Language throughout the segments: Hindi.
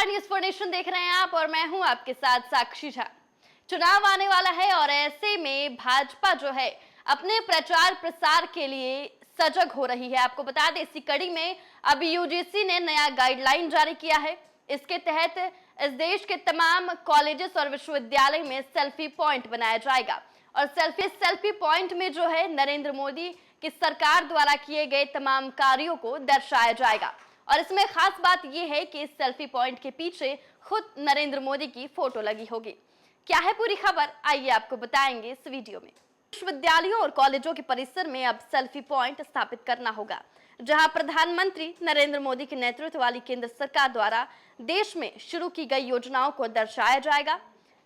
नमस्कार, न्यूज़ फॉर नेशन देख रहे हैं आप और मैं हूं आपके साथ साक्षी झा। चुनाव आने वाला है और ऐसे में भाजपा जो है अपने प्रचार प्रसार के लिए सजग हो रही है। आपको बता दें, इसी कड़ी में अभी यूजीसी ने नया गाइडलाइन जारी किया है। इसके तहत इस देश के तमाम कॉलेजेस और विश्वविद्यालय में सेल्फी पॉइंट बनाया जाएगा और सेल्फी पॉइंट में जो है नरेंद्र मोदी की सरकार द्वारा किए गए तमाम कार्यों को दर्शाया जाएगा। और इसमें खास बात यह है कि इस सेल्फी पॉइंट के पीछे खुद नरेंद्र मोदी की फोटो लगी होगी। क्या है पूरी खबर, आइए आपको बताएंगे इस वीडियो में। विश्वविद्यालयों और कॉलेजों के परिसर में अब सेल्फी पॉइंट स्थापित करना होगा, जहां प्रधानमंत्री नरेंद्र मोदी के नेतृत्व वाली केंद्र सरकार द्वारा देश में शुरू की गई योजनाओं को दर्शाया जाएगा।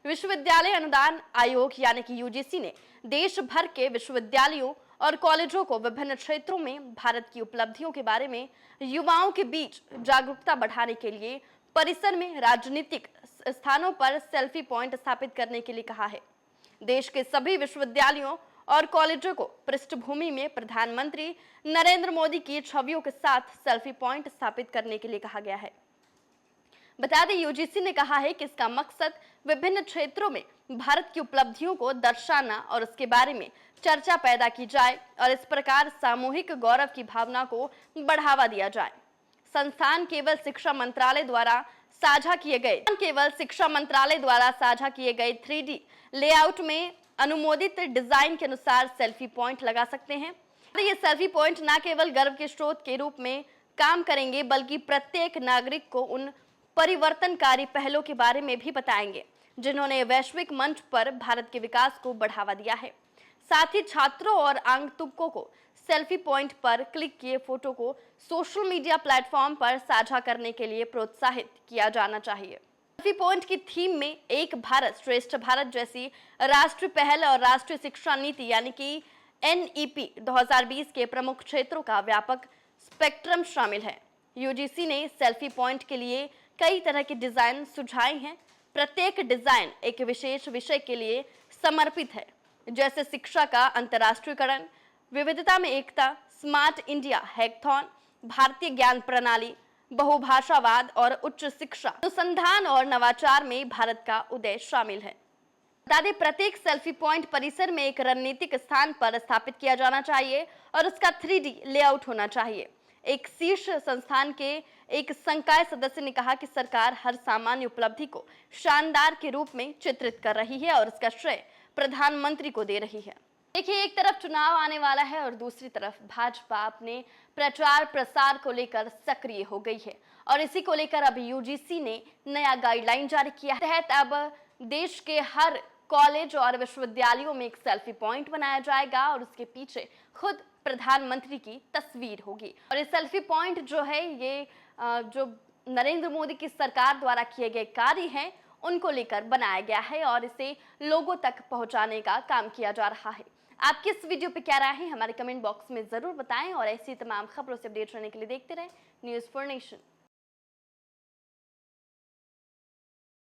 विश्वविद्यालय अनुदान आयोग यानी कि यूजीसी ने देश भर के विश्वविद्यालयों और कॉलेजों को विभिन्न क्षेत्रों में भारत की उपलब्धियों के बारे में युवाओं के बीच जागरूकता बढ़ाने के लिए परिसर में राजनीतिक स्थानों पर सेल्फी पॉइंट स्थापित करने के लिए कहा है। देश के सभी विश्वविद्यालयों और कॉलेजों को पृष्ठभूमि में प्रधानमंत्री नरेंद्र मोदी की छवियों के साथ सेल्फी पॉइंट स्थापित करने के लिए कहा गया है। बता दें, यूजीसी ने कहा है कि इसका मकसद विभिन्न क्षेत्रों में भारत की उपलब्धियों को दर्शाना और उसके बारे में चर्चा पैदा की जाए और इस प्रकार सामूहिक गौरव की भावना को बढ़ावा दिया जाए। संस्थान केवल शिक्षा मंत्रालय द्वारा साझा किए गए 3D लेआउट में अनुमोदित डिजाइन के अनुसार सेल्फी पॉइंट लगा सकते हैं। ये सेल्फी पॉइंट न केवल गर्व के स्रोत के रूप में काम करेंगे, बल्कि प्रत्येक नागरिक को उन परिवर्तनकारी पहलों के बारे में भी बताएंगे जिन्होंने वैश्विक मंच पर भारत के विकास को बढ़ावा दिया है। साथ ही छात्रों और आगंतुकों को सेल्फी पॉइंट पर क्लिक किए फोटो को सोशल मीडिया प्लेटफॉर्म पर साझा करने के लिए प्रोत्साहित किया जाना चाहिए। सेल्फी पॉइंट की थीम में एक भारत श्रेष्ठ भारत जैसी राष्ट्रीय पहल और राष्ट्रीय शिक्षा नीति यानी कि NEP 2020 के प्रमुख क्षेत्रों का व्यापक स्पेक्ट्रम शामिल है। यूजीसी ने सेल्फी पॉइंट के लिए कई तरह के डिजाइन सुझाए हैं। प्रत्येक डिजाइन एक विशेष विषय के लिए समर्पित है, जैसे शिक्षा का अंतर्राष्ट्रीयकरण, विविधता में एकता, स्मार्ट इंडिया हैकाथॉन, भारतीय ज्ञान प्रणाली, बहुभाषावाद और उच्च शिक्षा, अनुसंधान और नवाचार में भारत का उदय शामिल है। बता दें, प्रत्येक सेल्फी पॉइंट परिसर में एक रणनीतिक स्थान पर स्थापित किया जाना चाहिए और उसका 3D लेआउट होना चाहिए। एक शीर्ष संस्थान के एक संकाय सदस्य ने कहा कि सरकार हर सामान्य उपलब्धि को शानदार के रूप में चित्रित कर रही है और इसका श्रेय प्रधानमंत्री को दे रही है। देखिए, एक तरफ चुनाव आने वाला है और दूसरी तरफ भाजपा अपने प्रचार प्रसार को लेकर सक्रिय हो गई है और इसी को लेकर अब यूजीसी ने नया गाइडलाइन जारी किया है। तहत अब देश के हर कॉलेज और विश्वविद्यालयों में एक सेल्फी पॉइंट बनाया जाएगा और उसके पीछे खुद प्रधानमंत्री की तस्वीर होगी। और ये सेल्फी पॉइंट जो है, ये जो नरेंद्र मोदी की सरकार द्वारा किए गए कार्य हैं उनको लेकर बनाया गया है और इसे लोगों तक पहुंचाने का काम किया जा रहा है। आपकी इस वीडियो पे क्या राय है, हमारे कमेंट बॉक्स में जरूर बताएं और ऐसी तमाम खबरों से अपडेट रहने के लिए देखते रहें न्यूज़ फॉर नेशन।